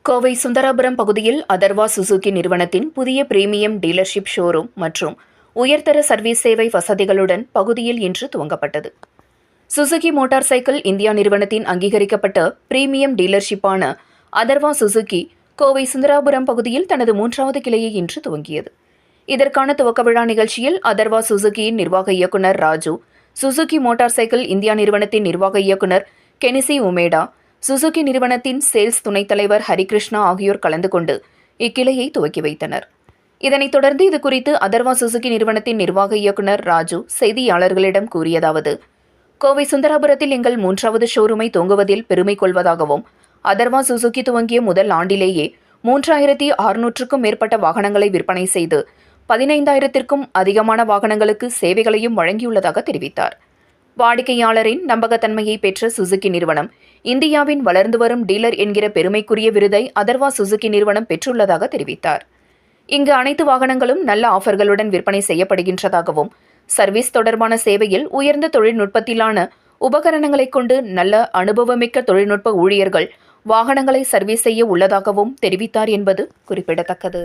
கோவை சுந்தராபுரம் பகுதியில் அதர்வா சுசுகி நிறுவனத்தின் புதிய பிரீமியம் டீலர்ஷிப் ஷோரூம் மற்றும் உயர்தர சர்வீஸ் சேவை வசதிகளுடன் பகுதியில் இன்று துவங்கப்பட்டது. சுசுகி மோட்டார் சைக்கிள் இந்தியா நிறுவனத்தின் அங்கீகரிக்கப்பட்ட பிரீமியம் டீலர்ஷிப்பான அதர்வா சுசுகி கோவை சுந்தராபுரம் பகுதியில் தனது 3வது கிளையை இன்று துவங்கியது. இதற்கான துவக்க விழா நிகழ்ச்சியில் அதர்வா சுசுகியின் நிர்வாக இயக்குநர் Raju, Suzuki motor cycle India நிறுவனத்தின் நிர்வாக இயக்குநர் கெனிசி உமேடா, சுசுகி நிறுவனத்தின் சேல்ஸ் துணைத் தலைவர் ஹரிகிருஷ்ணா ஆகியோர் கலந்து கொண்டு இக்கிளையை துவக்கி வைத்தனர். இதனைத் தொடர்ந்து இதுகுறித்து அதர்வா சுசுகி நிறுவனத்தின் நிர்வாக இயக்குநர் ராஜு செய்தியாளர்களிடம் கூறியதாவது: கோவை சுந்தராபுரத்தில் எங்கள் 3வது ஷோரூமை துவங்குவதில் பெருமை கொள்வதாகவும், அதர்வா சுசுகி துவங்கிய முதல் ஆண்டிலேயே 3600க்கும் மேற்பட்ட வாகனங்களை விற்பனை செய்து 15,000த்திற்கும் அதிகமான வாகனங்களுக்கு சேவைகளையும் வழங்கியுள்ளதாக தெரிவித்தார். வாடிக்கையாளரின் நம்பகத்தன்மையை பெற்ற சுசுகி நிறுவனம் இந்தியாவின் வளர்ந்து வரும் டீலர் என்கிற பெருமைக்குரிய விருதை அதர்வா சுசுகி நிறுவனம் பெற்றுள்ளதாக தெரிவித்தார். இங்கு அனைத்து வாகனங்களும் நல்ல ஆஃபர்களுடன் விற்பனை செய்யப்படுகின்றதாகவும், சர்வீஸ் தொடர்பான சேவையில் உயர்ந்த தொழில்நுட்பத்திலான உபகரணங்களை கொண்டு நல்ல அனுபவமிக்க தொழில்நுட்ப ஊழியர்கள் வாகனங்களை சர்வீஸ் செய்ய உள்ளதாகவும் தெரிவித்தார் என்பது குறிப்பிடத்தக்கது.